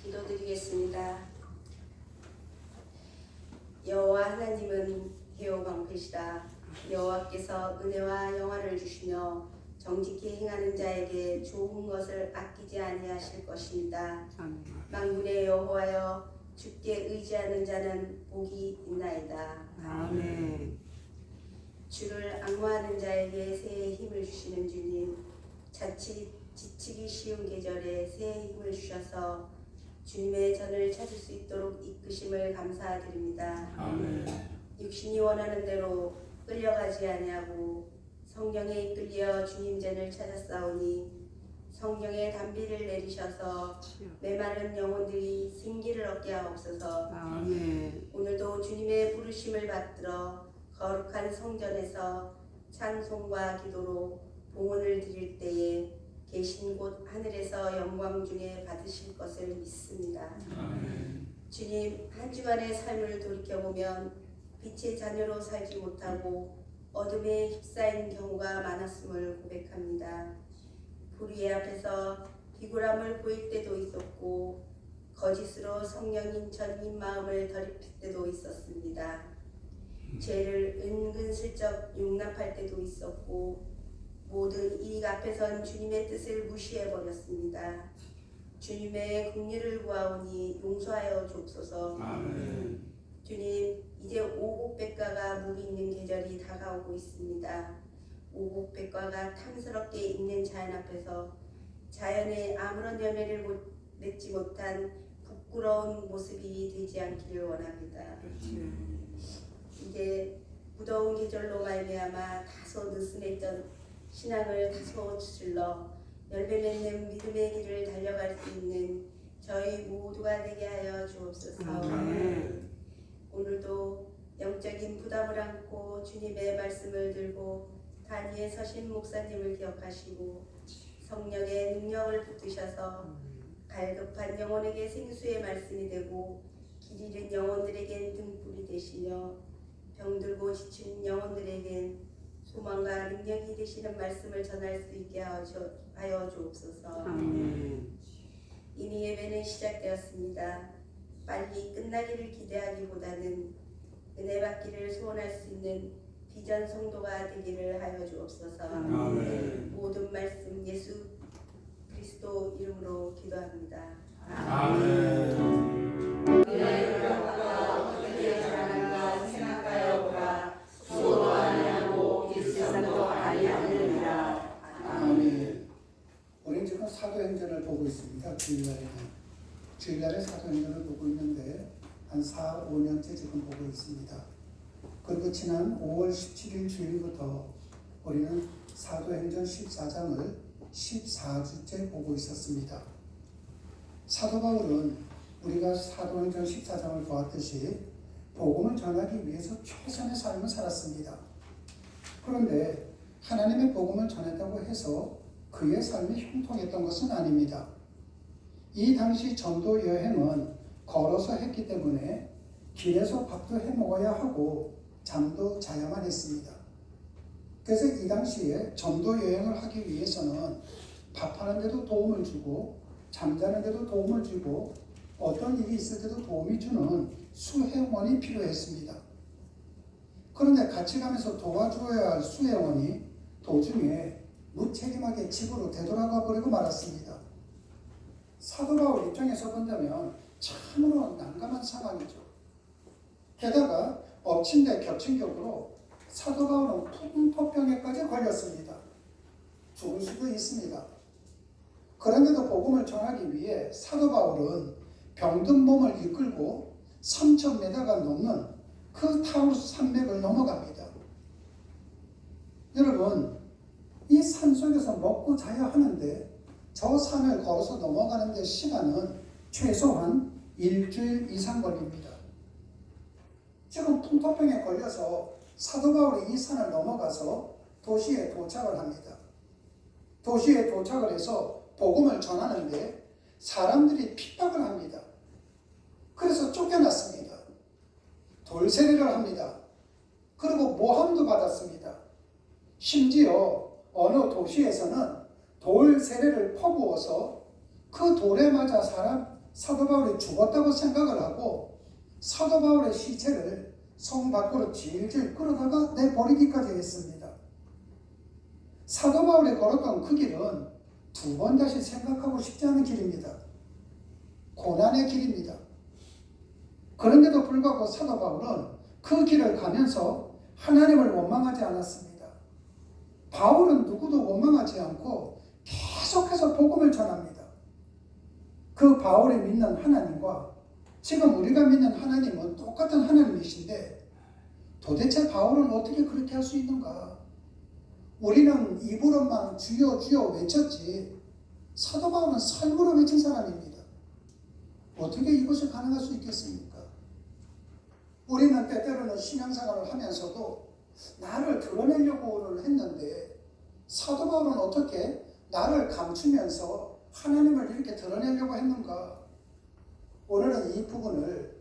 기도드리겠습니다. 여호와 하나님은 배우 방패시다. 여호와께서 은혜와 영화를 주시며 정직히 행하는 자에게 좋은 것을 아끼지 아니하실 것입니다. 만군의 여호와여, 주께 의지하는 자는 복이 있나이다. 아멘. 주를 앙호하는 자에게 새해 힘을 주시는 주님, 자칫 지치기 쉬운 계절에 새해 힘을 주셔서 주님의 전을 찾을 수 있도록 이끄심을 감사드립니다. 아멘. 육신이 원하는 대로 끌려가지 아니하고 성령에 이끌려 주님 전을 찾았사오니 성령의 단비를 내리셔서 메마른 영혼들이 생기를 얻게 하옵소서. 아멘. 오늘도 주님의 부르심을 받들어 거룩한 성전에서 찬송과 기도로 봉헌을 드릴 때에 계신 곳 하늘에서 영광 중에 받으실 것을 믿습니다. 아멘. 주님, 한 주간의 삶을 돌이켜보면 빛의 자녀로 살지 못하고 어둠에 휩싸인 경우가 많았음을 고백합니다. 불의 앞에서 비굴함을 보일 때도 있었고 거짓으로 성령인 전인 마음을 더럽힐 때도 있었습니다. 죄를 은근슬쩍 용납할 때도 있었고 모든 이익 앞에선 주님의 뜻을 무시해버렸습니다. 주님의 긍휼을 구하오니 용서하여 주옵소서. 아멘. 주님, 이제 오곡백과가 무리 있는 계절이 다가오고 있습니다. 오곡백과가 탐스럽게 있는 자연 앞에서 자연에 아무런 열매를 맺지 못한 부끄러운 모습이 되지 않기를 원합니다. 이제 무더운 계절로 말미암아 다소 느슨했던 신앙을 다소 추슬러 열매 맺는 믿음의 길을 달려갈 수 있는 저희 모두가 되게 하여 주옵소서. 아멘. 오늘도 영적인 부담을 안고 주님의 말씀을 들고 단위에 서신 목사님을 기억하시고 성령의 능력을 붙드셔서 갈급한 영혼에게 생수의 말씀이 되고 길 잃은 영혼들에겐 등불이 되시며 병들고 지친 영혼들에겐 소망과 능력이 되시는 말씀을 전할 수 있게 하여 주옵소서. 아멘. 이미 예배는 시작되었습니다. 빨리 끝나기를 기대하기보다는 은혜 받기를 소원할 수 있는 비전 성도가 되기를 하여 주옵소서. 아멘. 모든 말씀 예수 그리스도 이름으로 기도합니다. 아멘. 아멘. 우리는 지금 사도행전을 보고 있습니다. 주일날에 사도행전을 보고 있는데 한 4, 5년째 지금 보고 있습니다. 그리고 지난 5월 17일 주일부터 우리는 사도행전 14장을 14주째 보고 있었습니다. 사도 바울은 우리가 사도행전 14장을 보았듯이 복음을 전하기 위해서 최선의 삶을 살았습니다. 그런데 하나님의 복음을 전했다고 해서 그의 삶이 형통했던 것은 아닙니다. 이 당시 전도 여행은 걸어서 했기 때문에 길에서 밥도 해 먹어야 하고 잠도 자야만 했습니다. 그래서 이 당시에 전도 여행을 하기 위해서는 밥하는 데도 도움을 주고 잠자는 데도 도움을 주고 어떤 일이 있을 때도 도움이 주는 수행원이 필요했습니다. 그런데 같이 가면서 도와주어야 할 수행원이 도중에 무책임하게 집으로 되돌아가 버리고 말았습니다. 사도 바울 입장에서 본다면 참으로 난감한 상황이죠. 게다가 엎친 데 겹친 격으로 사도 바울은 풍토병에까지 걸렸습니다. 죽을 수도 있습니다. 그런데도 복음을 전하기 위해 사도 바울은 병든 몸을 이끌고 3,000m가 넘는 그 타우르스 산맥을 넘어갑니다. 여러분, 이 산속에서 먹고 자야 하는데 저 산을 걸어서 넘어가는 데 시간은 최소한 일주일 이상 걸립니다. 지금 풍토병에 걸려서 사도 바울이 이 산을 넘어가서 도시에 도착을 합니다. 도시에 도착을 해서 복음을 전하는데 사람들이 핍박을 합니다. 그래서 쫓겨났습니다. 돌세례를 합니다. 그리고 모함도 받았습니다. 심지어 어느 도시에서는 돌 세례를 퍼부어서 그 돌에 맞아 사도 바울이 죽었다고 생각을 하고 사도 바울의 시체를 성 밖으로 질질 끌어다가 내버리기까지 했습니다. 사도 바울이 걸었던 그 길은 두 번 다시 생각하고 싶지 않은 길입니다. 고난의 길입니다. 그런데도 불구하고 사도 바울은 그 길을 가면서 하나님을 원망하지 않았습니다. 바울은 누구도 원망하지 않고 계속해서 복음을 전합니다. 그 바울이 믿는 하나님과 지금 우리가 믿는 하나님은 똑같은 하나님이신데 도대체 바울은 어떻게 그렇게 할 수 있는가? 우리는 입으로만 주여 주여 외쳤지 사도 바울은 삶으로 외친 사람입니다. 어떻게 이것이 가능할 수 있겠습니까? 우리는 때때로는 신앙생활을 하면서도 나를 드러내려고 했는데 사도 바울은 어떻게 나를 감추면서 하나님을 이렇게 드러내려고 했는가? 오늘은 이 부분을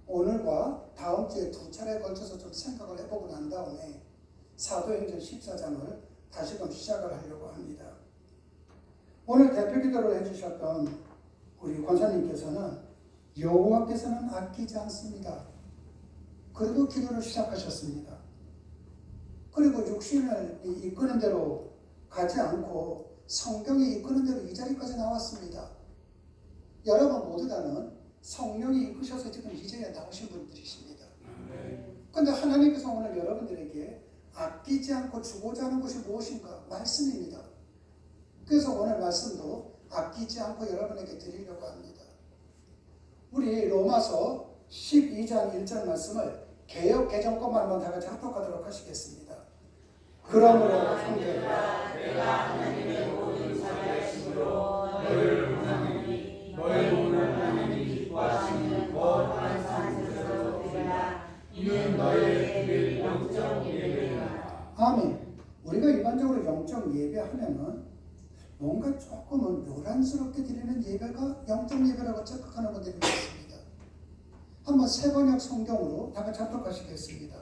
오늘과 다음 주에 두 차례에 걸쳐서 좀 생각을 해보고 난 다음에 사도행전 14장을 다시금 시작을 하려고 합니다. 오늘 대표 기도를 해주셨던 우리 권사님께서는 여호와께서는 아끼지 않습니다. 그리고 기도를 시작하셨습니다. 그리고 육신을 이끄는 대로 가지 않고 성경이 이끄는 대로 이 자리까지 나왔습니다. 여러분 모두 다는 성령이 이끄셔서 지금 이 자리에 나오신 분들이십니다. 그런데 하나님께서 오늘 여러분들에게 아끼지 않고 주고자 하는 것이 무엇인가? 말씀입니다. 그래서 오늘 말씀도 아끼지 않고 여러분에게 드리려고 합니다. 우리 로마서 12장 1절 말씀을 개역 개정권만 한번 다 같이 합독하도록 하시겠습니다. 그러므로 형제들아 내가 하나님의 모든 자비하심으로 너희를 원하노니 너희 몸을 하나님이 기뻐하시는 거룩한 산지로 드리라. 이는 너희의 드릴 영적 예배이라. 아멘. 우리가 일반적으로 영적 예배하면은 뭔가 조금은 요란스럽게 드리는 예배가 영적 예배라고 착각하는 분들이 있습니다. 한번 세번역 성경으로 다 같이 합독하시겠습니다.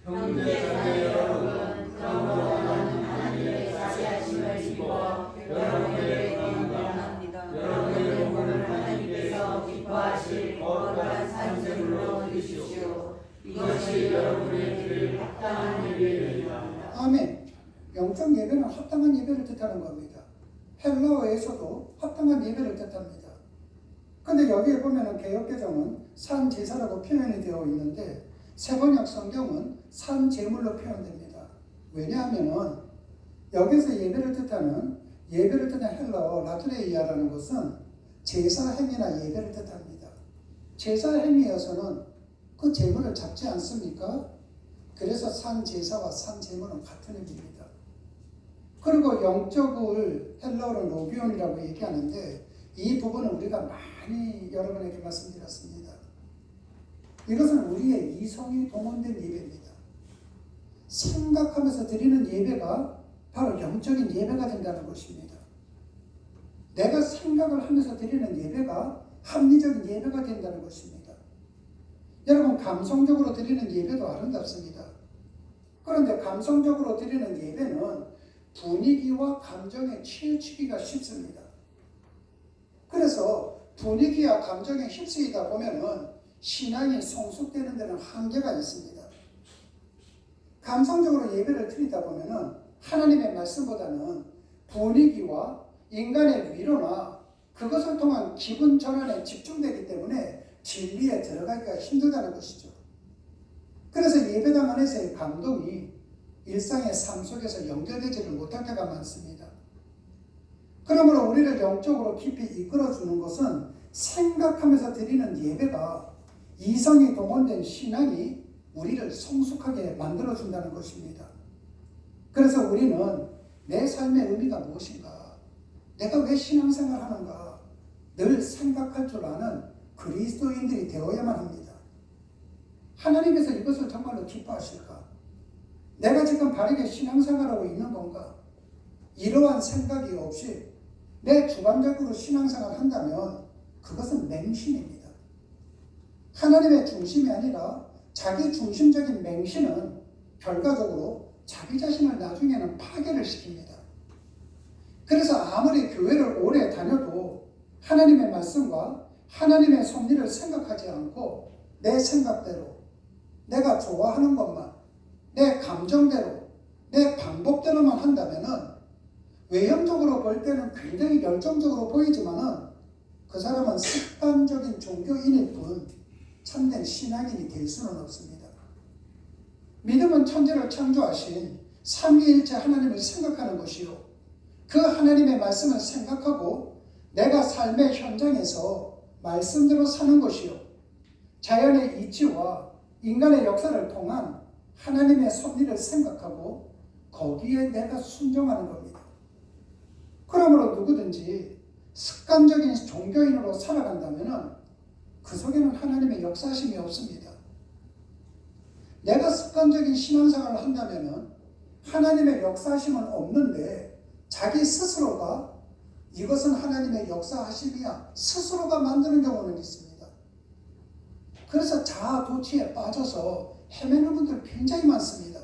형제자매 여러분, 그러므로 나는 하나님의 자비하심을 입어 여러분에게 권면합니다. 여러분의 몸을 하나님께서 기뻐하실 거룩한 산제물로 드리십시오. 이것이 여러분의 드릴 합당한 예배이니라. 아멘. 영적 예배는 합당한 예배를 뜻하는 겁니다. 헬라어에서도 합당한 예배를 뜻합니다. 근데 여기에 보면은 개역개정은 산제사라고 표현이 되어 있는데 세번역 성경은 산제물로 표현됩니다. 왜냐하면은 여기서 예배를 뜻하는 헬라어 라트레이아라는 것은 제사 행위나 예배를 뜻합니다. 제사 행위에서는 그 제물을 잡지 않습니까? 그래서 산제사와 산제물은 같은 의미입니다. 그리고 영적을 헬라어로 로비온이라고 얘기하는데 이 부분은 우리가 많이 여러분에게 말씀드렸습니다. 이것은 우리의 이성이 동원된 예배입니다. 생각하면서 드리는 예배가 바로 영적인 예배가 된다는 것입니다. 내가 생각을 하면서 드리는 예배가 합리적인 예배가 된다는 것입니다. 여러분 감성적으로 드리는 예배도 아름답습니다. 그런데 감성적으로 드리는 예배는 분위기와 감정에 치우치기가 쉽습니다. 그래서 분위기와 감정에 휩쓰이다 보면은 신앙이 성숙되는 데는 한계가 있습니다. 감성적으로 예배를 드리다 보면은 하나님의 말씀보다는 분위기와 인간의 위로나 그것을 통한 기분 전환에 집중되기 때문에 진리에 들어가기가 힘들다는 것이죠. 그래서 예배당 안에서의 감동이 일상의 삶 속에서 연결되지를 못할 때가 많습니다. 그러므로 우리를 영적으로 깊이 이끌어주는 것은 생각하면서 드리는 예배가 이성이 동원된 신앙이 우리를 성숙하게 만들어준다는 것입니다. 그래서 우리는 내 삶의 의미가 무엇인가? 내가 왜 신앙생활 하는가? 늘 생각할 줄 아는 그리스도인들이 되어야만 합니다. 하나님께서 이것을 정말로 기뻐하실까? 내가 지금 바르게 신앙생활하고 있는 건가? 이러한 생각이 없이 내 주관적으로 신앙생활을 한다면 그것은 맹신입니다. 하나님의 중심이 아니라 자기 중심적인 맹신은 결과적으로 자기 자신을 나중에는 파괴를 시킵니다. 그래서 아무리 교회를 오래 다녀도 하나님의 말씀과 하나님의 섭리를 생각하지 않고 내 생각대로, 내가 좋아하는 것만, 내 감정대로, 내 방법대로만 한다면은 외형적으로 볼 때는 굉장히 열정적으로 보이지만은 그 사람은 습관적인 종교인일 뿐 참된 신앙인이 될 수는 없습니다. 믿음은 천지를 창조하신 삼위일체 하나님을 생각하는 것이요, 그 하나님의 말씀을 생각하고 내가 삶의 현장에서 말씀대로 사는 것이요, 자연의 이치와 인간의 역사를 통한 하나님의 섭리를 생각하고 거기에 내가 순종하는 겁니다. 그러므로 누구든지 습관적인 종교인으로 살아간다면 그 속에는 하나님의 역사심이 없습니다. 내가 습관적인 신앙생활을 한다면 하나님의 역사심은 없는데 자기 스스로가 이것은 하나님의 역사하심이야 스스로가 만드는 경우는 있습니다. 그래서 자아도취에 빠져서 헤매는 분들 굉장히 많습니다.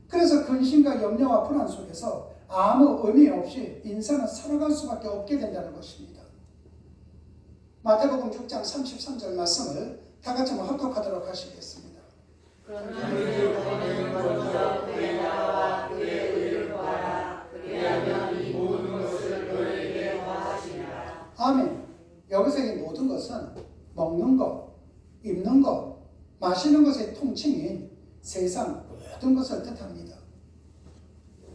그래서 근심과 염려와 불안 속에서 아무 의미 없이 인생은 살아갈 수밖에 없게 된다는 것입니다. 마태복음 6장 33절 말씀을 다 같이 한번 합독하도록 하시겠습니다. 그러나 너희는 먼저 그의 나라와 그의 의를 구하라. 그리하면 이 모든 것을 너희에게 더하시리라. 아멘. 여기서 이 모든 것은 먹는 것, 입는 것, 마시는 것의 통칭인 세상 모든 것을 뜻합니다.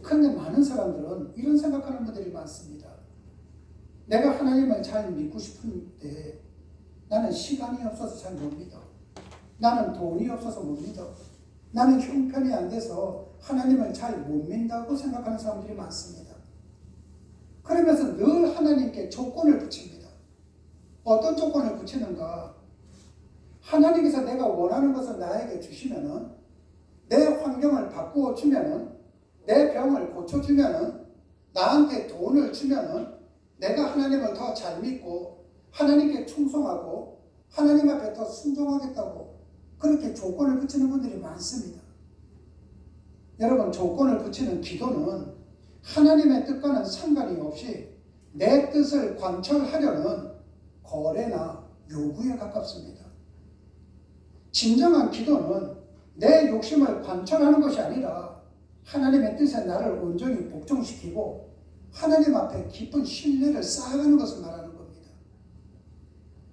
그런데 많은 사람들은 이런 생각하는 분들이 많습니다. 내가 하나님을 잘 믿고 싶은데 나는 시간이 없어서 잘 못 믿어. 나는 돈이 없어서 못 믿어. 나는 형편이 안 돼서 하나님을 잘 못 믿는다고 생각하는 사람들이 많습니다. 그러면서 늘 하나님께 조건을 붙입니다. 어떤 조건을 붙이는가? 하나님께서 내가 원하는 것을 나에게 주시면은, 내 환경을 바꾸어 주면은, 내 병을 고쳐주면은, 나한테 돈을 주면은 내가 하나님을 더 잘 믿고 하나님께 충성하고 하나님 앞에 더 순종하겠다고 그렇게 조건을 붙이는 분들이 많습니다. 여러분, 조건을 붙이는 기도는 하나님의 뜻과는 상관이 없이 내 뜻을 관철하려는 거래나 요구에 가깝습니다. 진정한 기도는 내 욕심을 관철하는 것이 아니라 하나님의 뜻에 나를 온전히 복종시키고 하나님 앞에 깊은 신뢰를 쌓아가는 것을 말하는 겁니다.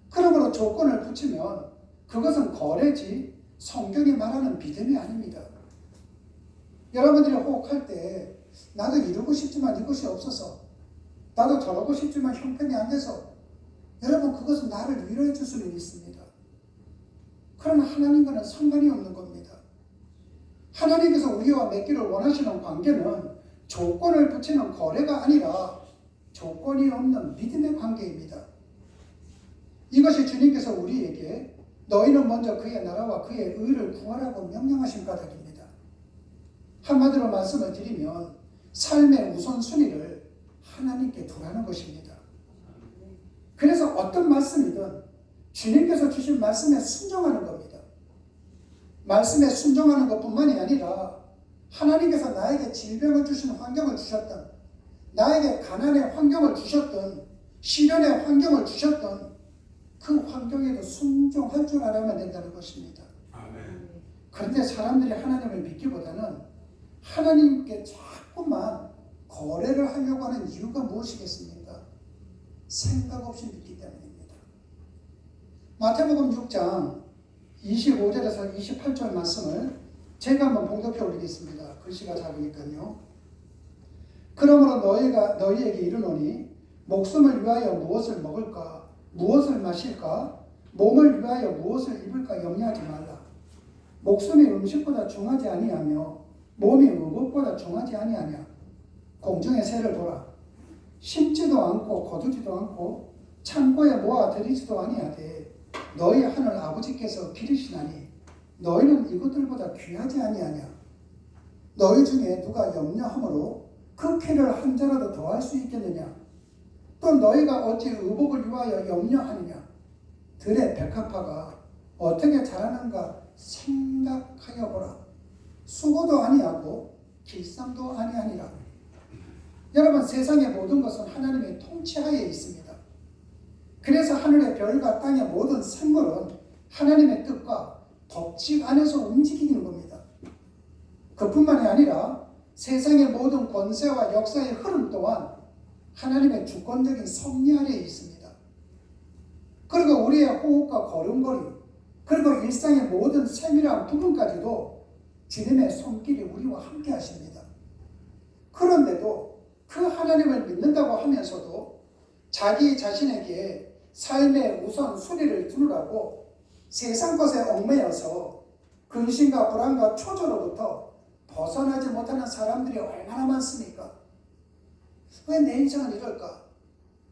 그러므로 조건을 붙이면 그것은 거래지 성경이 말하는 믿음이 아닙니다. 여러분들이 호흡할 때 나도 이루고 싶지만 이것이 없어서, 나도 저러고 싶지만 형편이 안 돼서, 여러분 그것은 나를 위로해 줄 수는 있습니다. 그러나 하나님과는 상관이 없는 겁니다. 하나님께서 우리와 맺기를 원하시는 관계는 조건을 붙이는 거래가 아니라 조건이 없는 믿음의 관계입니다. 이것이 주님께서 우리에게 너희는 먼저 그의 나라와 그의 의를 구하라고 명령하신 까닭입니다. 한마디로 말씀을 드리면 삶의 우선순위를 하나님께 두라는 것입니다. 그래서 어떤 말씀이든 주님께서 주신 말씀에 순종하는 겁니다. 말씀에 순종하는 것뿐만이 아니라 하나님께서 나에게 질병을 주신 환경을 주셨던, 나에게 가난의 환경을 주셨던, 시련의 환경을 주셨던 그 환경에도 순종할 줄 알아야만 된다는 것입니다. 아멘. 그런데 사람들이 하나님을 믿기보다는 하나님께 자꾸만 거래를 하려고 하는 이유가 무엇이겠습니까? 생각 없이 믿기 때문입니다. 마태복음 6장 25절에서 28절 말씀을 제가 한번 봉독해 올리겠습니다. 글씨가 작으니까요. 그러므로 너희에게 이르노니 목숨을 위하여 무엇을 먹을까, 무엇을 마실까, 몸을 위하여 무엇을 입을까 염려하지 말라. 목숨이 음식보다 중하지 아니하며 몸이 의복보다 중하지 아니하냐. 공중의 새를 보라. 심지도 않고 거두지도 않고 창고에 모아 들이지도 아니하되 너희 하늘 아버지께서 기르시나니 너희는 이것들보다 귀하지 아니하냐. 너희 중에 누가 염려함으로 그 키를 한 자라도 더할 수 있겠느냐. 또 너희가 어찌 의복을 위하여 염려하느냐. 들의 백합화가 어떻게 자라는가 생각하여 보라. 수고도 아니하고 길쌈도 아니하니라. 여러분, 세상의 모든 것은 하나님의 통치하에 있습니다. 그래서 하늘의 별과 땅의 모든 생물은 하나님의 뜻과 법칙 안에서 움직이는 겁니다. 그뿐만이 아니라 세상의 모든 권세와 역사의 흐름 또한 하나님의 주권적인 섭리 아래에 있습니다. 그리고 우리의 호흡과 걸음걸이, 그리고 일상의 모든 세밀한 부분까지도 주님의 손길이 우리와 함께 하십니다. 그런데도 그 하나님을 믿는다고 하면서도 자기 자신에게 삶의 우선순위를 두느라고 세상 것에 얽매여서 근심과 불안과 초조로부터 벗어나지 못하는 사람들이 얼마나 많습니까? 왜 내 인생은 이럴까?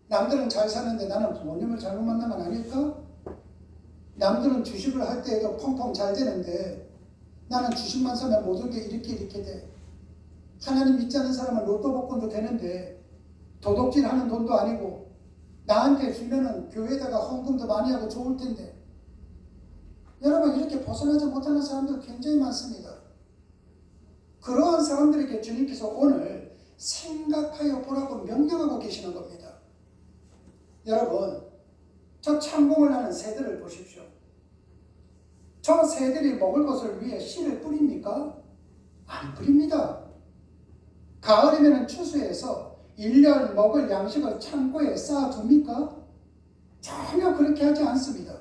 남들은 잘 사는데 나는 부모님을 잘못 만난 건 아닐까? 남들은 주식을 할 때에도 펑펑 잘 되는데 나는 주식만 사면 모든 게 이렇게 돼. 하나님 믿지 않는 사람은 로또 복권도 되는데 도둑질 하는 돈도 아니고 나한테 주면은 교회에다가 헌금도 많이 하고 좋을 텐데. 여러분, 이렇게 벗어나지 못하는 사람들 굉장히 많습니다. 그러한 사람들에게 주님께서 오늘 생각하여 보라고 명령하고 계시는 겁니다. 여러분, 저 창공을 하는 새들을 보십시오. 저 새들이 먹을 것을 위해 씨를 뿌립니까? 안 뿌립니다. 가을이면 추수해서 1년 먹을 양식을 창고에 쌓아둡니까? 전혀 그렇게 하지 않습니다.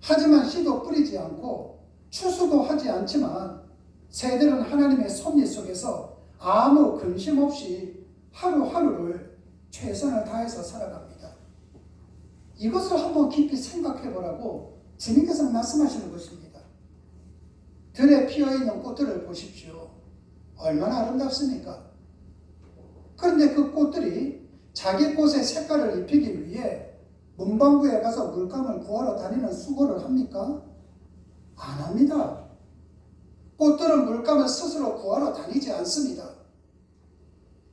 하지만 씨도 뿌리지 않고 추수도 하지 않지만 새들은 하나님의 섭리 속에서 아무 근심 없이 하루하루를 최선을 다해서 살아갑니다. 이것을 한번 깊이 생각해 보라고 주님께서 말씀하시는 것입니다. 들에 피어있는 꽃들을 보십시오. 얼마나 아름답습니까? 그런데 그 꽃들이 자기 꽃의 색깔을 입히기 위해 문방구에 가서 물감을 구하러 다니는 수고를 합니까? 안 합니다. 꽃들은 물감을 스스로 구하러 다니지 않습니다.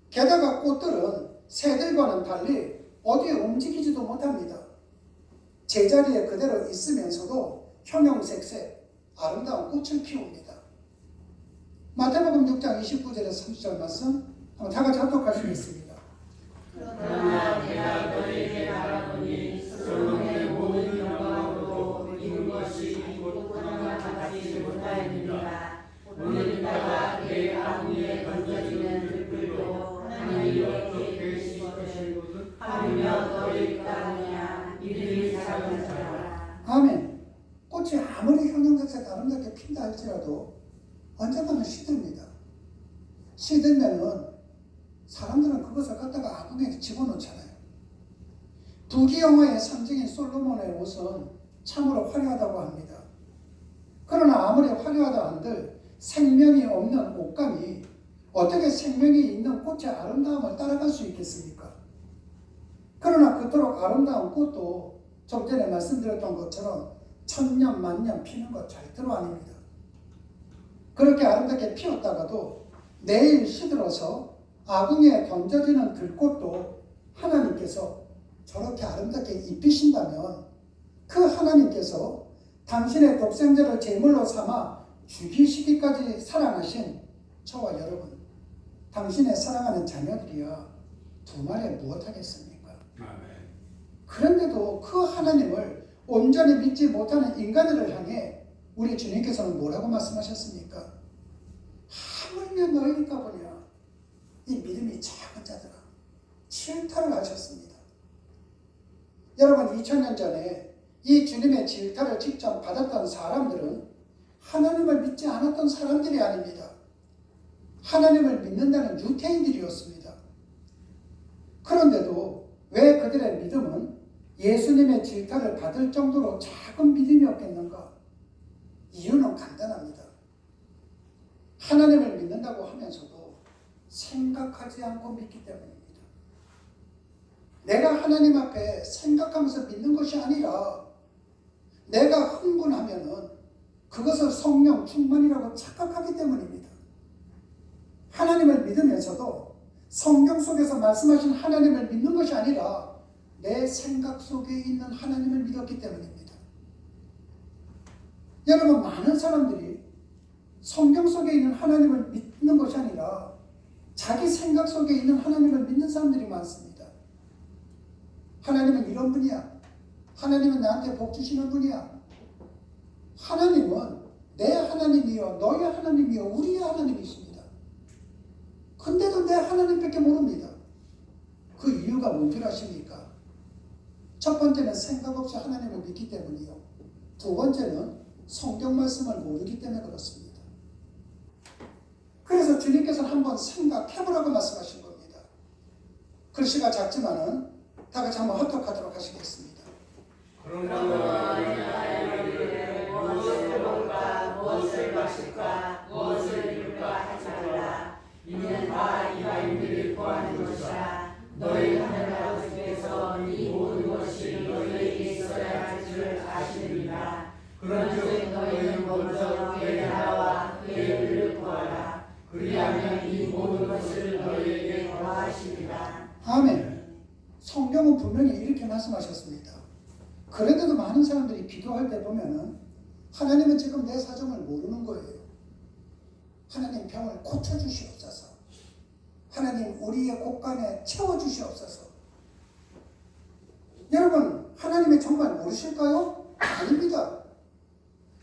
게다가 꽃들은 새들과는 달리 어디에 움직이지도 못합니다. 제자리에 그대로 있으면서도 형형색색 아름다운 꽃을 피웁니다. 마태복음 6장 29절에서 30절 말씀 한번 다 같이 합독하시겠습니다. 그러나 내가 너희에게 말하노니 솔로몬의 모든 영광으로 이룬 것이 꽃하나 같지 못하였느니라. 오늘 이따가 내 아궁이에 던져지는 들불도 하나님께 계실 것을 하며 너희가 아니냐 믿음이 작은 자라. 아멘. 꽃이 아무리 형형색색 아름답게 핀다 할지라도 언젠가는 시듭니다. 시들면은 사람들은 그것을 갖다가 아궁이에 집어넣잖아요. 부귀영화의 상징인 솔로몬의 옷은 참으로 화려하다고 합니다. 그러나 아무리 화려하다 한들 생명이 없는 옷감이 어떻게 생명이 있는 꽃의 아름다움을 따라갈 수 있겠습니까? 그러나 그토록 아름다운 꽃도 좀 전에 말씀드렸던 것처럼 천년 만년 피는 것 절대로 아닙니다. 그렇게 아름답게 피었다가도 내일 시들어서 아궁이에 던져지는 들꽃도 하나님께서 저렇게 아름답게 입히신다면 그 하나님께서 당신의 독생자를 제물로 삼아 죽이시기까지 사랑하신 저와 여러분, 당신의 사랑하는 자녀들이야 두 말에 무엇하겠습니까? 그런데도 그 하나님을 온전히 믿지 못하는 인간들을 향해 우리 주님께서는 뭐라고 말씀하셨습니까? 하물며 너희니까 보냐 이 믿음이 작은 자들아, 질타를 하셨습니다. 여러분, 2000년 전에 이 주님의 질타를 직접 받았던 사람들은 하나님을 믿지 않았던 사람들이 아닙니다. 하나님을 믿는다는 유태인들이었습니다. 그런데도 왜 그들의 믿음은 예수님의 질타를 받을 정도로 작은 믿음이었겠는가? 이유는 간단합니다. 하나님을 믿는다고 하면서도 생각하지 않고 믿기 때문입니다. 내가 하나님 앞에 생각하면서 믿는 것이 아니라 내가 흥분하면은 그것을 성령 충만이라고 착각하기 때문입니다. 하나님을 믿으면서도 성경 속에서 말씀하신 하나님을 믿는 것이 아니라 내 생각 속에 있는 하나님을 믿었기 때문입니다. 여러분, 많은 사람들이 성경 속에 있는 하나님을 믿는 것이 아니라 자기 생각 속에 있는 하나님을 믿는 사람들이 많습니다. 하나님은 이런 분이야. 하나님은 나한테 복 주시는 분이야. 하나님은 내 하나님이요, 너의 하나님이요, 우리의 하나님이십니다. 근데도 내 하나님밖에 모릅니다. 그 이유가 뭔 줄 아십니까? 첫 번째는 생각 없이 하나님을 믿기 때문이요. 두 번째는 성경 말씀을 모르기 때문에 그렇습니다. 그래서 주님께서는 한번 생각해보라고 말씀하신 겁니다. 글씨가 작지만은 다 같이 한번 합독하도록 하시겠습니다. 그러나 우리는 무엇을 먹을까 무엇을 마실까 무엇을 입을까 하지 말라. 이는 다 이방인들이 구하는 것이라. 너희 하늘 아버지께서 이 모든 것이 너희에게 있어야 할 줄 아시느니라. 그런즉 너희는 먼저 그의 나라와 그의 의를 구하라. 그리하면 이 모든 것을 너희에게 더하시리라. 아멘. 성경은 분명히 이렇게 말씀하셨습니다. 그런데도 많은 사람들이 기도할 때 보면은 하나님은 지금 내 사정을 모르는 거예요. 하나님 병을 고쳐주시옵소서. 하나님 우리의 곳간에 채워주시옵소서. 여러분, 하나님이 정말 모르실까요? 아닙니다.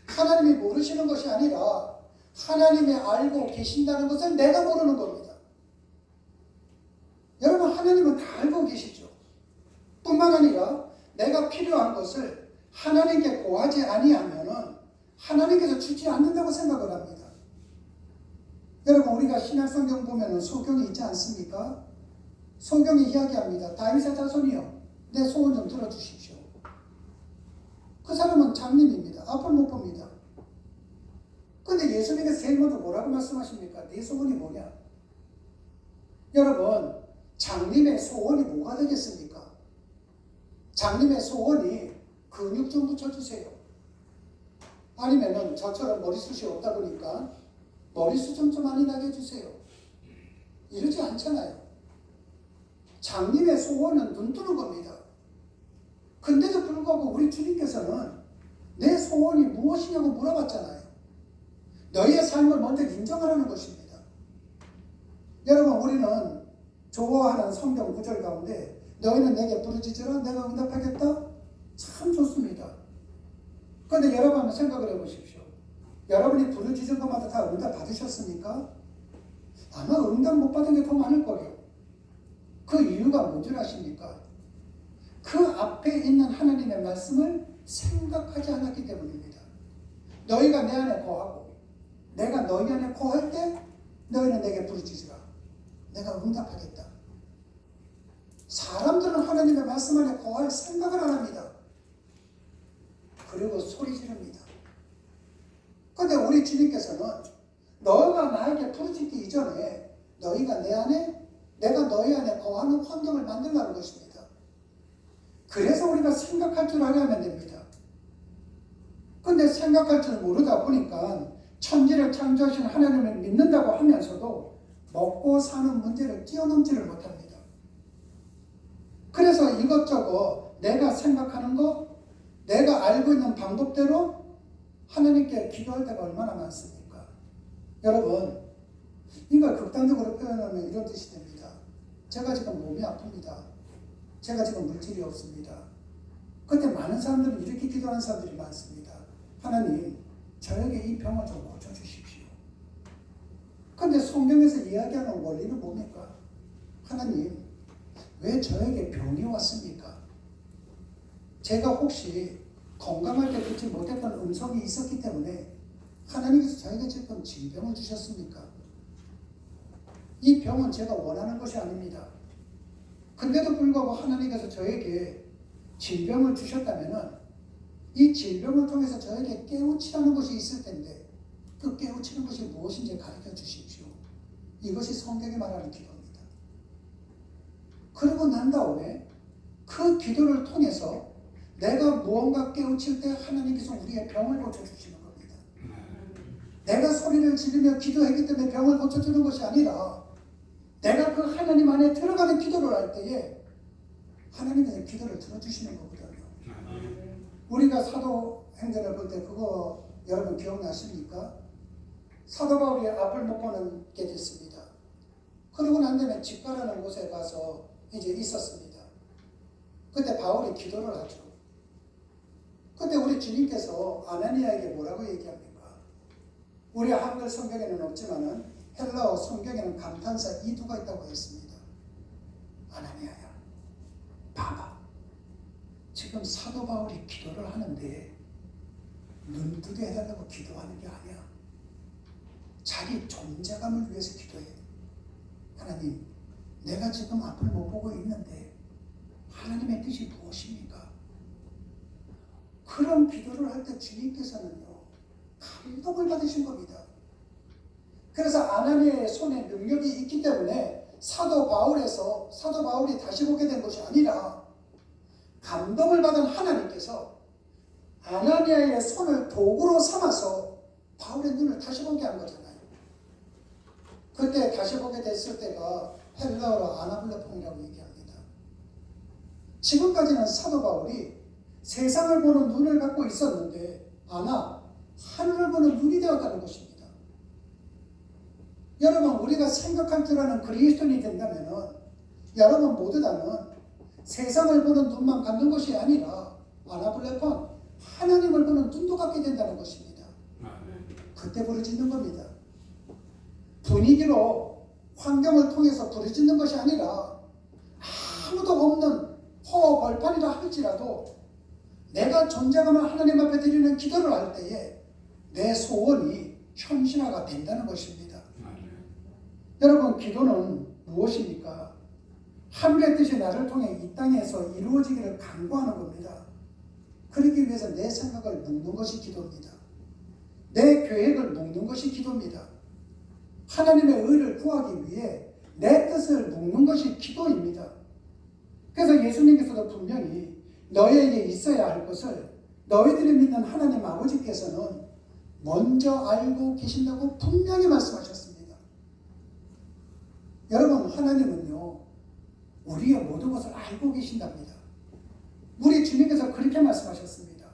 하나님이 모르시는 것이 아니라 하나님이 알고 계신다는 것을 내가 모르는 겁니다. 여러분, 하나님은 다 알고 계시죠. 뿐만 아니라 내가 필요한 것을 하나님께 구하지 아니하면은 하나님께서 주지 않는다고 생각을 합니다. 여러분, 우리가 신약성경 보면은 소경이 있지 않습니까? 소경이 이야기합니다. 다윗의 자손이요, 내 소원 좀 들어주십시오. 그 사람은 장님입니다. 앞을 못 봅니다. 근데 예수님께서 제일 먼저 뭐라고 말씀하십니까? 네 소원이 뭐냐? 여러분, 장님의 소원이 뭐가 되겠습니까? 장님의 소원이 근육 좀 붙여주세요. 아니면은 저처럼 머리숱이 없다 보니까 머리숱 좀 많이 나게 해주세요. 이러지 않잖아요. 장님의 소원은 눈 뜨는 겁니다. 근데도 불구하고 우리 주님께서는 내 소원이 무엇이냐고 물어봤잖아요. 너희의 삶을 먼저 인정하라는 것입니다. 여러분, 우리는 좋아하는 성경 구절 가운데 너희는 내게 부르짖으라 내가 응답하겠다? 참 좋습니다. 그런데 여러분 한번 생각을 해보십시오. 여러분이 부르짖은 것마다 다 응답 받으셨습니까? 아마 응답 못 받은 게 더 많을 거예요. 그 이유가 뭔지 아십니까? 그 앞에 있는 하나님의 말씀을 생각하지 않았기 때문입니다. 너희가 내 안에 거하고 내가 너희 안에 거할 때 너희는 내게 부르짖으라 내가 응답하겠다. 사람들은 하나님의 말씀 안에 거할 생각을 안 합니다. 그리고 소리 지릅니다. 그런데 우리 주님께서는 너희가 나에게 부르짖기 이전에 너희가 내 안에 내가 너희 안에 거하는 환경을 만들라는 것입니다. 그래서 우리가 생각할 줄 알아야만 됩니다. 그런데 생각할 줄 모르다 보니까 천지를 창조하신 하나님을 믿는다고 하면서도 먹고 사는 문제를 뛰어넘지를 못합니다. 그래서 이것저것 내가 생각하는 거, 내가 알고 있는 방법대로 하나님께 기도할 때가 얼마나 많습니까? 여러분, 이걸 극단적으로 표현하면 이런 뜻이 됩니다. 제가 지금 몸이 아픕니다. 제가 지금 물질이 없습니다. 그런데 많은 사람들은 이렇게 기도하는 사람들이 많습니다. 하나님, 저에게 이 병을 좀 고쳐주십시오. 그런데 성경에서 이야기하는 원리는 뭡니까? 하나님, 왜 저에게 병이 왔습니까? 제가 혹시 건강할 때 듣지 못했던 음성이 있었기 때문에 하나님께서 저에게 지금 질병을 주셨습니까? 이 병은 제가 원하는 것이 아닙니다. 근데도 불구하고 하나님께서 저에게 질병을 주셨다면 이 질병을 통해서 저에게 깨우치라는 것이 있을 텐데 그 깨우치는 것이 무엇인지 가르쳐 주십시오. 이것이 성경이 말하는 기도입니다. 그러고 난 다음에 그 기도를 통해서 내가 무언가 깨우칠 때 하나님께서 우리의 병을 고쳐주시는 겁니다. 내가 소리를 지르며 기도했기 때문에 병을 고쳐주는 것이 아니라 내가 그 하나님 안에 들어가는 기도를 할 때에 하나님께서 기도를 들어주시는 거거든요. 우리가 사도행전을 볼 때 그거 여러분 기억나십니까? 사도 바울이 앞을 못 보는 게 됐습니다. 그러고 난 다음에 집가라는 곳에 가서 이제 있었습니다. 그때 바울이 기도를 하죠. 그때 우리 주님께서 아나니아에게 뭐라고 얘기합니까? 우리 한글 성경에는 없지만은 헬라어 성경에는 감탄사 이두가 있다고 했습니다. 아나니아야, 봐봐. 지금 사도 바울이 기도를 하는데 눈뜨게 해달라고 기도하는 게 아니야. 자기 존재감을 위해서 기도해. 하나님, 내가 지금 앞을 못 보고 있는데 하나님의 뜻이 무엇입니까? 그런 기도를 할 때 주님께서는요, 감동을 받으신 겁니다. 그래서 아나니아의 손에 능력이 있기 때문에 사도 바울이 다시 보게 된 것이 아니라 감동을 받은 하나님께서 아나니아의 손을 도구로 삼아서 바울의 눈을 다시 보게 한 거잖아요. 그때 다시 보게 됐을 때가 헬라어로 아나블레폰이라고 얘기합니다. 지금까지는 사도 바울이 세상을 보는 눈을 갖고 있었는데 하늘을 보는 눈이 되었다는 것입니다. 여러분, 우리가 생각할 줄 아는 그리스도인이 된다면 여러분 모두 다는 세상을 보는 눈만 갖는 것이 아니라 아나블레폰, 하나님을 보는 눈도 갖게 된다는 것입니다. 그때 부르짖는 겁니다. 분위기로 환경을 통해서 부르짖는 것이 아니라 아무도 없는 허벌판이라 할지라도 내가 존재감을 하나님 앞에 드리는 기도를 할 때에 내 소원이 현실화가 된다는 것입니다. 여러분, 기도는 무엇입니까? 하늘의 뜻이 나를 통해 이 땅에서 이루어지기를 간구하는 겁니다. 그러기 위해서 내 생각을 묵는 것이 기도입니다. 내 계획을 묵는 것이 기도입니다. 하나님의 의를 구하기 위해 내 뜻을 묵는 것이 기도입니다. 그래서 예수님께서도 분명히 너희에게 있어야 할 것을 너희들이 믿는 하나님 아버지께서는 먼저 알고 계신다고 분명히 말씀하셨습니다. 여러분, 하나님은요, 우리의 모든 것을 알고 계신답니다. 우리 주님께서 그렇게 말씀하셨습니다.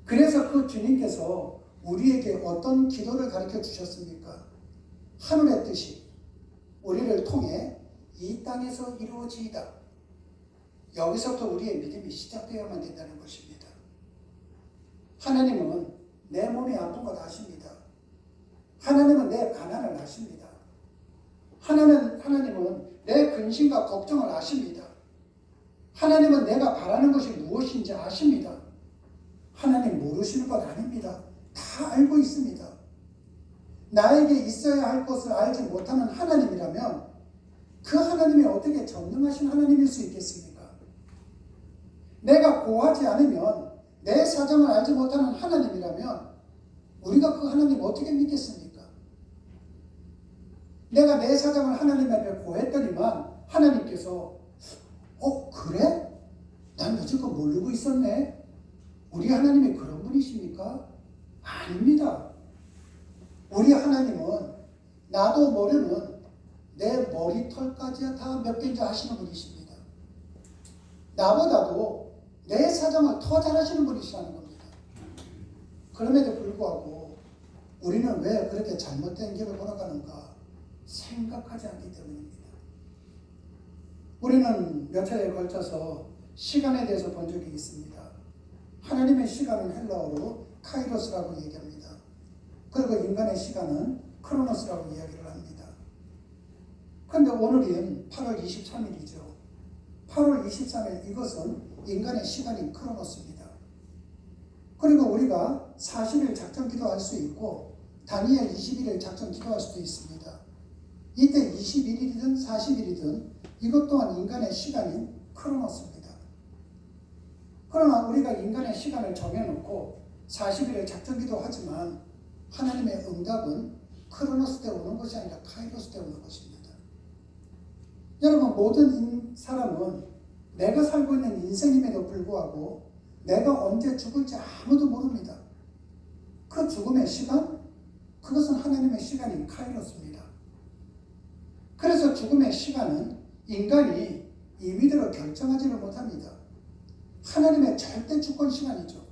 그래서 그 주님께서 우리에게 어떤 기도를 가르쳐 주셨습니까? 하늘의 뜻이 우리를 통해 이 땅에서 이루어지이다. 여기서부터 우리의 믿음이 시작되어야만 된다는 것입니다. 하나님은 내 몸이 아픈 것 아십니다. 하나님은 내 가난을 아십니다. 하나님은 내 근심과 걱정을 아십니다. 하나님은 내가 바라는 것이 무엇인지 아십니다. 하나님 모르시는 것 아닙니다. 다 알고 있습니다. 나에게 있어야 할 것을 알지 못하는 하나님이라면 그 하나님이 어떻게 전능하신 하나님일 수 있겠습니까? 내가 고하지 않으면 내 사정을 알지 못하는 하나님이라면 우리가 그 하나님 어떻게 믿겠습니까? 내가 내 사정을 하나님 앞에 고했더니만 하나님께서 그래? 난 여지껏 모르고 있었네. 우리 하나님이 그런 분이십니까? 아닙니다. 우리 하나님은 나도 모르는 내 머리털까지 다 몇 개인지 아시는 분이십니다. 나보다도 내 사정을 더 잘 아시는 분이시라는 겁니다. 그럼에도 불구하고 우리는 왜 그렇게 잘못된 길을 걸어가는가 생각하지 않기 때문입니다. 우리는 몇 차례에 걸쳐서 시간에 대해서 본 적이 있습니다. 하나님의 시간은 헬라어로 카이로스라고 얘기합니다. 그리고 인간의 시간은 크로노스라고 이야기를 합니다. 그런데 오늘은 8월 23일이죠. 8월 23일 이것은 인간의 시간인 크로노스입니다. 그리고 우리가 40일 작전 기도할 수 있고 다니엘 21일 작전 기도할 수도 있습니다. 이때 21일이든 40일이든 이것 또한 인간의 시간인 크로노스입니다. 그러나 우리가 인간의 시간을 정해놓고 40일을 작전 기도하지만 하나님의 응답은 크로노스 때 오는 것이 아니라 카이로스 때 오는 것입니다. 여러분, 모든 사람은 내가 살고 있는 인생임에도 불구하고 내가 언제 죽을지 아무도 모릅니다. 그 죽음의 시간, 그것은 하나님의 시간인 카이로스입니다. 그래서 죽음의 시간은 인간이 임의대로 결정하지를 못합니다. 하나님의 절대 주권 시간이죠.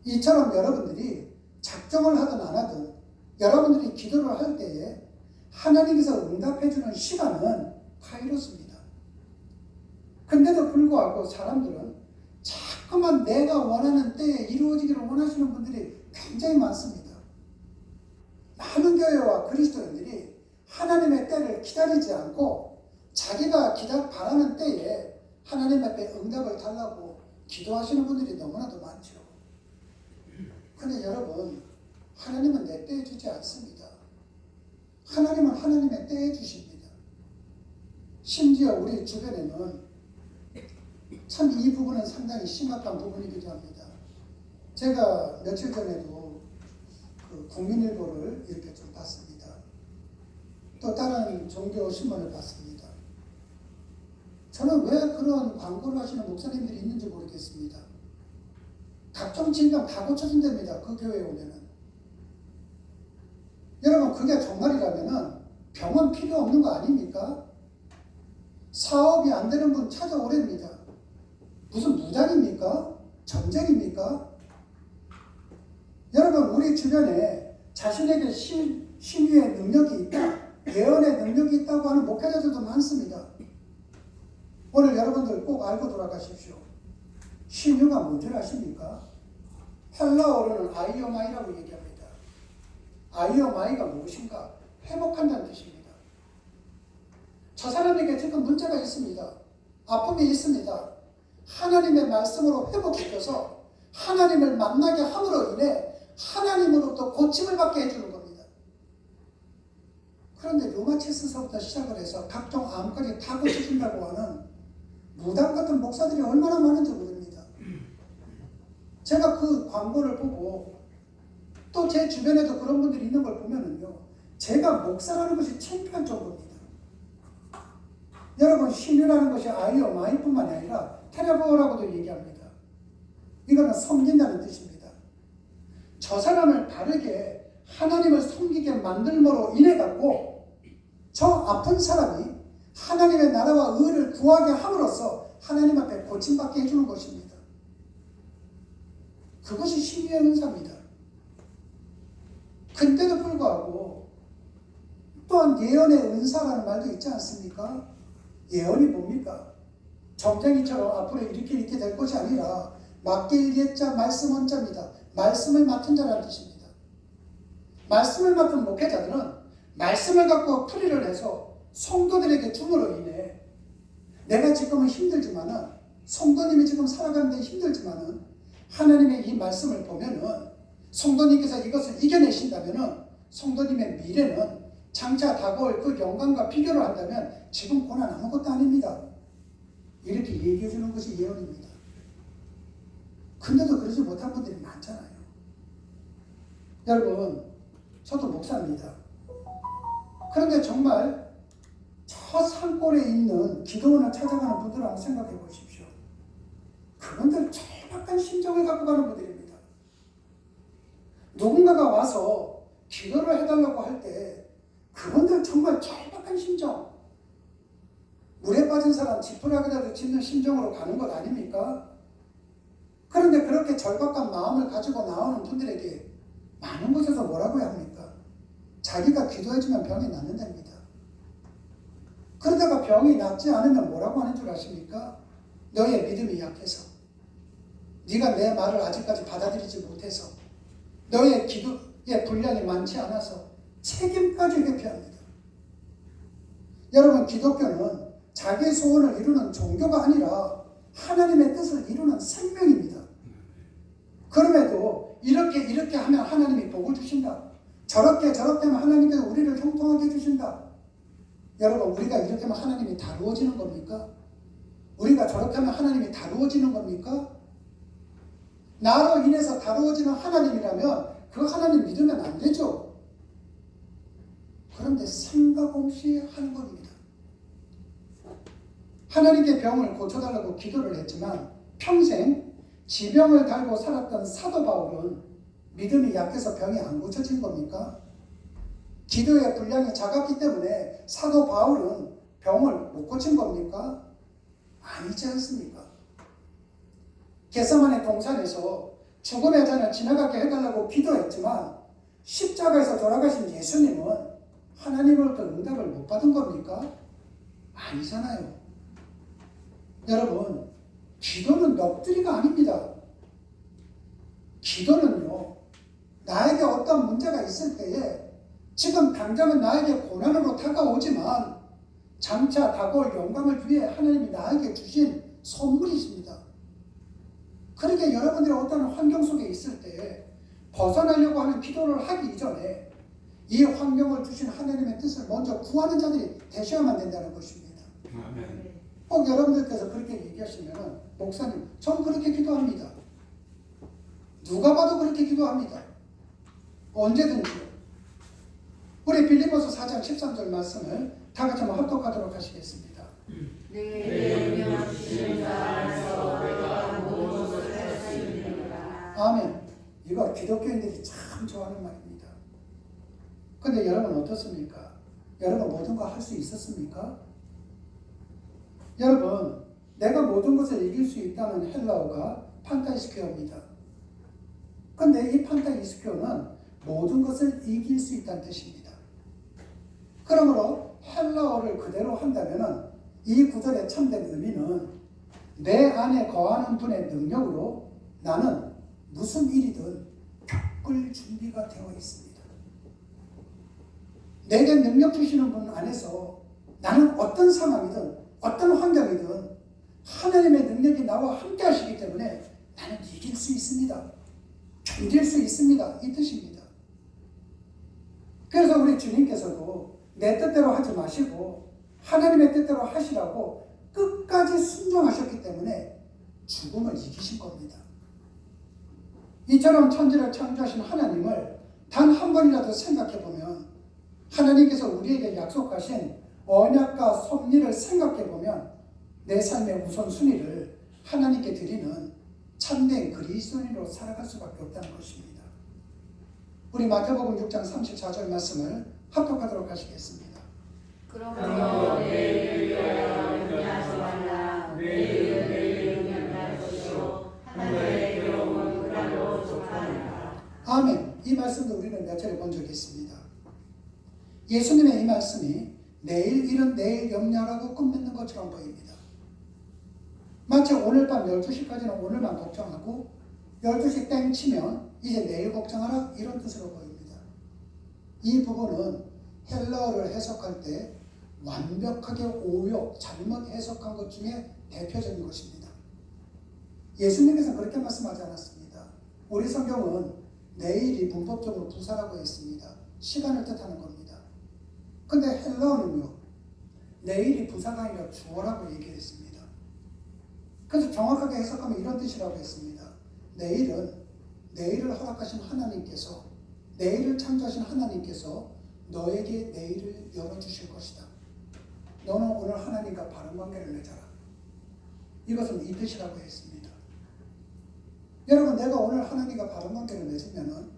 이처럼 여러분들이 작정을 하든 안 하든 여러분들이 기도를 할 때에 하나님께서 응답해 주는 시간은 카이로스입니다. 근데도 불구하고 사람들은 자꾸만 내가 원하는 때에 이루어지기를 원하시는 분들이 굉장히 많습니다. 많은 교회와 그리스도인들이 하나님의 때를 기다리지 않고 자기가 바라는 때에 하나님 앞에 응답을 달라고 기도하시는 분들이 너무나도 많죠. 그런데 여러분, 하나님은 내 때에 주지 않습니다. 하나님은 하나님의 때에 주십니다. 심지어 우리 주변에는 참 이 부분은 상당히 심각한 부분이기도 합니다. 제가 며칠 전에도 그 국민일보를 이렇게 좀 봤습니다. 또 다른 종교 신문을 봤습니다. 저는 왜 그런 광고를 하시는 목사님들이 있는지 모르겠습니다. 각종 질병 다 고쳐준답니다. 그 교회에 오면은. 여러분, 그게 정말이라면은 병원 필요 없는 거 아닙니까? 사업이 안 되는 분 찾아오랍니다. 무슨 무장입니까? 전쟁입니까? 여러분, 우리 주변에 자신에게 신유의 능력이 있다, 예언의 능력이 있다고 하는 목회자들도 많습니다. 오늘 여러분들 꼭 알고 돌아가십시오. 신유가 뭔지 아십니까? 헬라어로는 아이오마이라고 얘기합니다. 아이오마이가 무엇인가? 회복한다는 뜻입니다. 저 사람에게 지금 문제가 있습니다. 아픔이 있습니다. 하나님의 말씀으로 회복시켜서 하나님을 만나게 함으로 인해 하나님으로부터 고침을 받게 해주는 겁니다. 그런데 류마티스서부터 시작을 해서 각종 암까지 다 고쳐준다고 하는 무당 같은 목사들이 얼마나 많은지 모릅니다. 제가 그 광고를 보고 또 제 주변에도 그런 분들이 있는 걸 보면은요, 제가 목사라는 것이 창피할 정도입니다. 여러분, 신유라는 것이 아이오마이뿐만이 아니라 테레보라고도 얘기합니다. 이거는 섬긴다는 뜻입니다. 저 사람을 바르게 하나님을 섬기게 만들므로 인해 갖고 저 아픈 사람이 하나님의 나라와 의를 구하게 함으로써 하나님 앞에 고침받게 해주는 것입니다. 그것이 신유의 은사입니다. 근데도 불구하고 또한 예언의 은사라는 말도 있지 않습니까? 예언이 뭡니까? 점쟁이처럼 앞으로 이렇게 될 것이 아니라 맡길 예자 말씀 원자입니다. 말씀을 맡은 자라는 뜻입니다. 말씀을 맡은 목회자들은 말씀을 갖고 풀이를 해서 성도들에게 줌으로 인해 내가 지금은 힘들지만은, 성도님이 지금 살아가는데 힘들지만은 하나님의 이 말씀을 보면은 성도님께서 이것을 이겨내신다면은 성도님의 미래는 장차 다가올 그 영광과 비교를 한다면 지금 고난 아무것도 아닙니다. 이렇게 얘기해 주는 것이 예언입니다. 근데도 그러지 못한 분들이 많잖아요. 여러분, 저도 목사입니다. 그런데 정말 저 산골에 있는 기도원을 찾아가는 분들을 한번 생각해 보십시오. 그분들 절박한 심정을 갖고 가는 분들입니다. 누군가가 와서 기도를 해달라고 할 때 그분들 정말 절박한 심정, 물에 빠진 사람 지푸라기라도 짚는 심정으로 가는 것 아닙니까? 그런데 그렇게 절박한 마음을 가지고 나오는 분들에게 많은 곳에서 뭐라고 해야 합니까? 자기가 기도해주면 병이 낫는답니다. 그러다가 병이 낫지 않으면 뭐라고 하는 줄 아십니까? 너의 믿음이 약해서, 네가 내 말을 아직까지 받아들이지 못해서, 너의 기도의 분량이 많지 않아서 책임까지 회피합니다. 여러분, 기독교는 자기의 소원을 이루는 종교가 아니라 하나님의 뜻을 이루는 생명입니다. 그럼에도 이렇게 하면 하나님이 복을 주신다, 저렇게 하면 하나님께서 우리를 형통하게 해주신다. 여러분, 우리가 이렇게 하면 하나님이 다루어지는 겁니까? 우리가 저렇게 하면 하나님이 다루어지는 겁니까? 나로 인해서 다루어지는 하나님이라면 그 하나님 믿으면 안 되죠. 그런데 생각 없이 하는 겁니다. 하나님께 병을 고쳐달라고 기도를 했지만 평생 지병을 달고 살았던 사도 바울은 믿음이 약해서 병이 안 고쳐진 겁니까? 기도의 분량이 작았기 때문에 사도 바울은 병을 못 고친 겁니까? 아니지 않습니까? 겟세마네 동산에서 죽음의 잔을 지나가게 해달라고 기도했지만 십자가에서 돌아가신 예수님은 하나님으로부터 응답을 못 받은 겁니까? 아니잖아요. 여러분, 기도는 넋두리가 아닙니다. 기도는요, 나에게 어떤 문제가 있을 때에 지금 당장은 나에게 고난으로 다가오지만 장차 다가올 영광을 위해 하나님이 나에게 주신 선물이십니다. 그렇게 여러분들이 어떤 환경 속에 있을 때 벗어나려고 하는 기도를 하기 이전에 이 환경을 주신 하나님의 뜻을 먼저 구하는 자들이 되셔야만 된다는 것입니다. 아멘. 꼭 여러분들께서 그렇게 얘기하시면 목사님, 전 그렇게 기도합니다. 누가 봐도 그렇게 기도합니다. 언제든지요. 우리 빌립보서 4장 13절 말씀을 다 같이 한번 합독하도록 하시겠습니다. 내게 명령 주시는 자 안에서 우리가 모든 것을 할 수 있느니라. 아멘. 이거 기독교인들이 참 좋아하는 말입니다. 근데 여러분 어떻습니까? 여러분 모든 거 할 수 있었습니까? 여러분, 내가 모든 것을 이길 수 있다는 헬라어가 판타이스케어입니다. 근데 이 판타이스케어는 모든 것을 이길 수 있다는 뜻입니다. 그러므로 헬라어를 그대로 한다면 이 구절의 참된 의미는 내 안에 거하는 분의 능력으로 나는 무슨 일이든 겪을 준비가 되어 있습니다. 내게 능력 주시는 분 안에서 나는 어떤 상황이든 어떤 환경이든 하나님의 능력이 나와 함께 하시기 때문에 나는 이길 수 있습니다. 견딜 수 있습니다. 이 뜻입니다. 그래서 우리 주님께서도 내 뜻대로 하지 마시고 하나님의 뜻대로 하시라고 끝까지 순종하셨기 때문에 죽음을 이기신 겁니다. 이처럼 천지를 창조하신 하나님을 단 한 번이라도 생각해 보면, 하나님께서 우리에게 약속하신 언약과 섭리를 생각해 보면 내 삶의 우선순위를 하나님께 드리는 참된 그리스도인으로 살아갈 수밖에 없다는 것입니다. 우리 마태복음 6장 34절 말씀을 합독하도록 하시겠습니다. 그러므로 내일을 위하여 염려하지 말라. 내일은 내일 염려할 것이요 하늘의 괴로움은 그날로 족하니라. 아멘. 이 말씀도 우리는 몇 차례 본 적이 있습니다. 예수님의 이 말씀이 내일 일은 내일 염려하라고 끝맺는 것처럼 보입니다. 마치 오늘 밤 12시까지는 오늘만 걱정하고 12시 땡 치면 이제 내일 걱정하라, 이런 뜻으로 보입니다. 이 부분은 헬라어를 해석할 때 완벽하게 오역, 잘못 해석한 것 중에 대표적인 것입니다. 예수님께서는 그렇게 말씀하지 않았습니다. 우리 성경은 내일이 문법적으로 부사라고 했습니다. 시간을 뜻하는 겁니다. 근데 헬라어는요, 내일이 부사가 아니라 주어라고 얘기했습니다. 그래서 정확하게 해석하면 이런 뜻이라고 했습니다. 내일은 내일을 허락하신 하나님께서, 내일을 창조하신 하나님께서 너에게 내일을 열어주실 것이다. 너는 오늘 하나님과 바른 관계를 맺어라. 이것은 이 뜻이라고 했습니다. 여러분, 내가 오늘 하나님과 바른 관계를 맺으면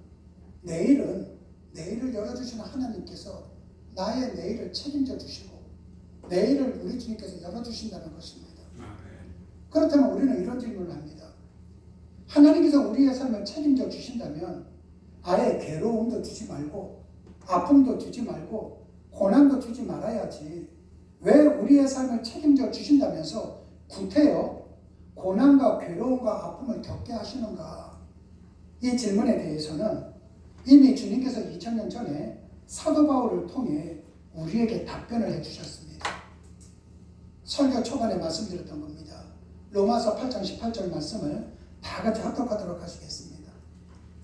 내일은 내일을 열어주시는 하나님께서 나의 내일을 책임져 주시고 내일을 우리 주님께서 열어주신다는 것입니다. 그렇다면 우리는 이런 질문을 합니다. 하나님께서 우리의 삶을 책임져 주신다면 아예 괴로움도 주지 말고 아픔도 주지 말고 고난도 주지 말아야지, 왜 우리의 삶을 책임져 주신다면서 구태여 고난과 괴로움과 아픔을 겪게 하시는가? 이 질문에 대해서는 이미 주님께서 2000년 전에 사도 바울을 통해 우리에게 답변을 해주셨습니다. 설교 초반에 말씀드렸던 겁니다. 로마서 8장 18절 말씀을 다 같이 합독하도록 하시겠습니다.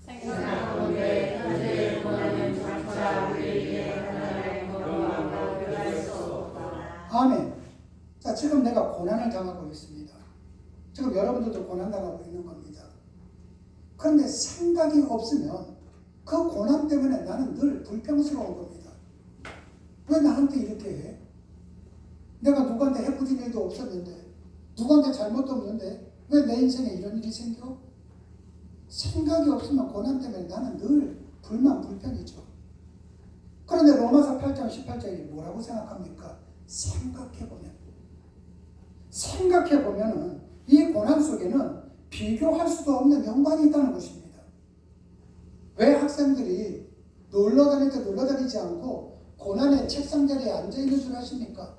생각하건대 현재의 고난은 장차 우리에게 하나님의 영광과 비교할 수 없다. 아멘. 자, 지금 내가 고난을 당하고 있습니다. 지금 여러분들도 고난 당하고 있는 겁니다. 그런데 생각이 없으면 그 고난 때문에 나는 늘 불평스러운 겁니다. 왜 나한테 이렇게 해? 내가 누구한테 해코진 일도 없었는데, 누구한테 잘못도 없는데 왜 내 인생에 이런 일이 생겨? 생각이 없으면 고난 때문에 나는 늘 불만, 불평이죠. 그런데 로마서 8장 18절이 뭐라고 생각합니까? 생각해보면은 이 고난 속에는 비교할 수도 없는 영광이 있다는 것입니다. 왜 학생들이 놀러 다닐 때 놀러 다니지 않고 고난의 책상 자리에 앉아있는 줄 아십니까?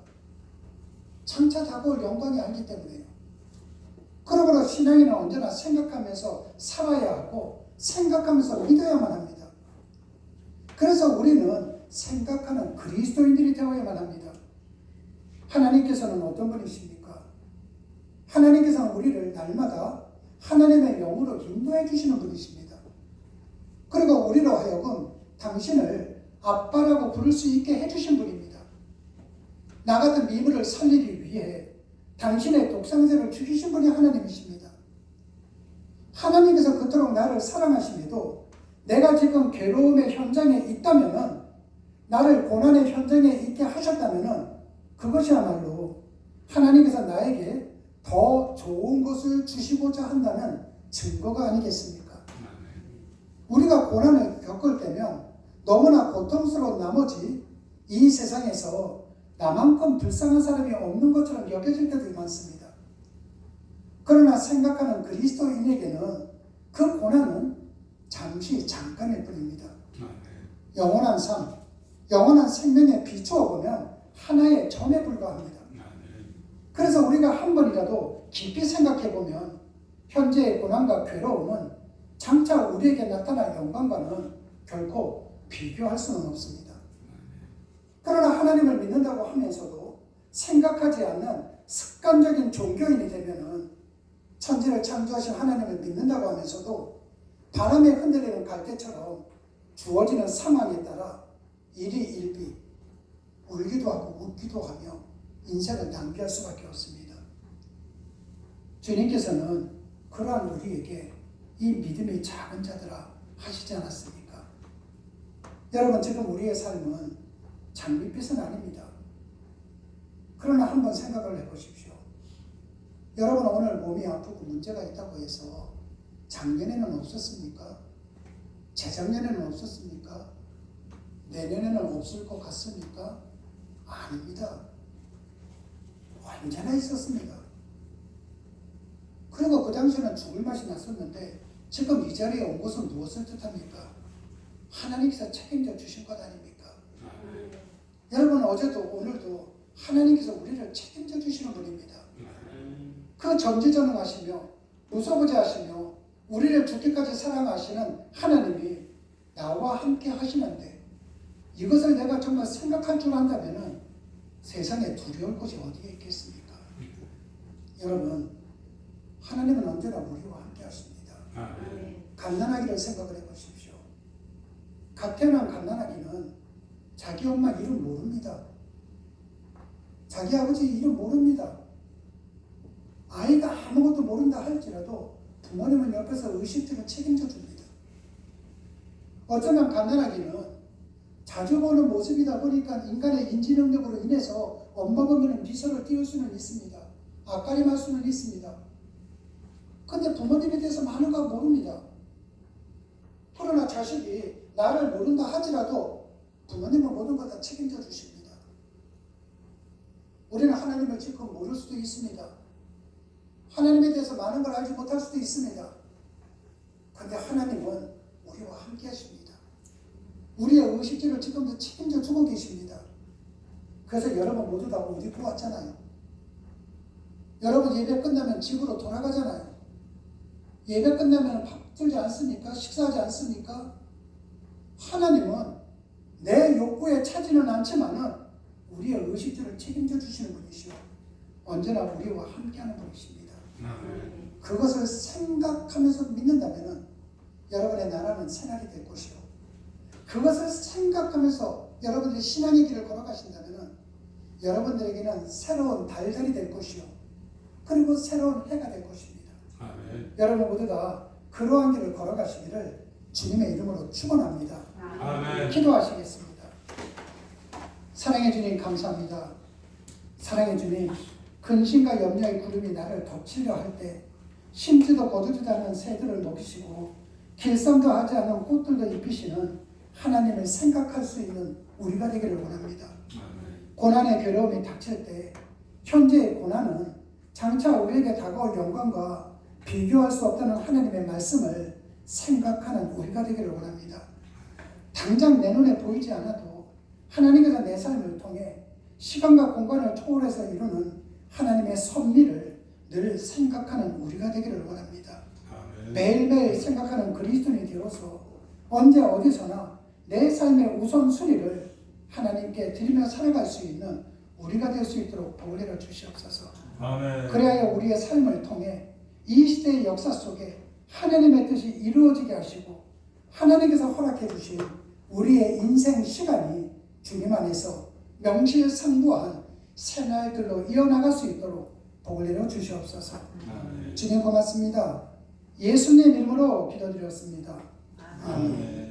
장차 다가올 영광이 알기 때문에요. 그러므로 신앙인은 언제나 생각하면서 살아야 하고 생각하면서 믿어야만 합니다. 그래서 우리는 생각하는 그리스도인들이 되어야만 합니다. 하나님께서는 어떤 분이십니까? 하나님께서는 우리를 날마다 하나님의 영으로 인도해 주시는 분이십니다. 그리고 우리로 하여금 당신을 아빠라고 부를 수 있게 해주신 분입니다. 나 같은 미물을 살리기 위해 당신의 독생자를 죽이신 분이 하나님이십니다. 하나님께서 그토록 나를 사랑하심에도 내가 지금 괴로움의 현장에 있다면은, 나를 고난의 현장에 있게 하셨다면은, 그것이야말로 하나님께서 나에게 더 좋은 것을 주시고자 한다는 증거가 아니겠습니까? 우리가 고난을 겪을 때면 너무나 고통스러운 나머지 이 세상에서 나만큼 불쌍한 사람이 없는 것처럼 여겨질 때도 많습니다. 그러나 생각하는 그리스도인에게는 그 고난은 잠시 잠깐일 뿐입니다. 영원한 삶, 영원한 생명에 비추어 보면 하나의 점에 불과합니다. 그래서 우리가 한 번이라도 깊이 생각해 보면 현재의 고난과 괴로움은 장차 우리에게 나타날 영광과는 결코 비교할 수는 없습니다. 그러나 하나님을 믿는다고 하면서도 생각하지 않는 습관적인 종교인이 되면은, 천지를 창조하신 하나님을 믿는다고 하면서도 바람에 흔들리는 갈대처럼 주어지는 상황에 따라 일희일비 울기도 하고 웃기도 하며 인생을 낭비할 수밖에 없습니다. 주님께서는 그러한 우리에게 이 믿음이 작은 자들아 하시지 않았습니까? 여러분, 지금 우리의 삶은 장밋빛은 아닙니다. 그러나 한번 생각을 해보십시오. 여러분, 오늘 몸이 아프고 문제가 있다고 해서 작년에는 없었습니까? 재작년에는 없었습니까? 내년에는 없을 것 같습니까? 아닙니다. 언제나 있었습니다. 그리고 그 당시에는 죽을 맛이 났었는데 지금 이 자리에 온 것은 무엇을 뜻합니까? 하나님께서 책임져 주신 것 아닙니까? 여러분, 어제도 오늘도 하나님께서 우리를 책임져 주시는 분입니다. 그 전지전능하시며 무소부재 하시며 우리를 죽기까지 사랑하시는 하나님이 나와 함께 하시는데, 이것을 내가 정말 생각할 줄 안다면 세상에 두려울 곳이 어디에 있겠습니까? 여러분, 하나님은 언제나 우리와 함께 하십니다. 갓난아기를 생각을 해보십시오. 갓 태어난 갓난아기는 자기 엄마 이름 모릅니다. 자기 아버지 이름 모릅니다. 아이가 아무것도 모른다 할지라도 부모님은 옆에서 의식주를 책임져 줍니다. 어쩌면 갓난아기는 자주 보는 모습이다 보니까 인간의 인지 능력으로 인해서 엄마 보면 미소를 띄울 수는 있습니다. 앞가림할 수는 있습니다. 근데 부모님에 대해서 많은 거 모릅니다. 그러나 자식이 나를 모른다 하지라도 부모님은 모든 걸 다 책임져 주십니다. 우리는 하나님을 지금 모를 수도 있습니다. 하나님에 대해서 많은 걸 알지 못할 수도 있습니다. 그런데 하나님은 우리와 함께 하십니다. 우리의 의식주를 지금도 책임져 주고 계십니다. 그래서 여러분 모두 다 옷 입고 왔잖아요. 여러분 예배 끝나면 집으로 돌아가잖아요. 예배 끝나면 밥 들지 않습니까? 식사하지 않습니까? 하나님은 내 욕구에 차지는 않지만은 우리의 의식주를 책임져 주시는 분이시오. 언제나 우리와 함께하는 분이십니다. 그것을 생각하면서 믿는다면 여러분의 나라는 새날이 될 것이요, 그것을 생각하면서 여러분들이 신앙의 길을 걸어가신다면 여러분들에게는 새로운 달달이 될 것이요, 그리고 새로운 해가 될 것입니다. 아멘. 여러분 모두 다 그러한 길을 걸어가시기를 주님의 이름으로 축원합니다. 아멘. 기도하시겠습니다. 사랑해 주님 감사합니다. 사랑해 주님, 근심과 염려의 구름이 나를 덮치려 할 때 심지도 거두지도 않은 새들을 먹이시고 길쌈도 하지 않은 꽃들도 입히시는 하나님을 생각할 수 있는 우리가 되기를 원합니다. 고난의 괴로움이 닥칠 때 현재의 고난은 장차 우리에게 다가올 영광과 비교할 수 없다는 하나님의 말씀을 생각하는 우리가 되기를 원합니다. 당장 내 눈에 보이지 않아도 하나님께서 내 삶을 통해 시간과 공간을 초월해서 이루는 하나님의 섭리를 늘 생각하는 우리가 되기를 원합니다. 아멘. 매일매일 생각하는 그리스도인이 되어서 언제 어디서나 내 삶의 우선순위를 하나님께 드리며 살아갈 수 있는 우리가 될 수 있도록 복을 내려 주시옵소서. 아멘. 그래야 우리의 삶을 통해 이 시대의 역사 속에 하나님의 뜻이 이루어지게 하시고 하나님께서 허락해 주신 우리의 인생 시간이 주님 안에서 명실상부한 새날들로 이어나갈 수 있도록 복을 내려 주시옵소서. 아멘. 주님 고맙습니다. 예수님 이름으로 기도드렸습니다. 아멘.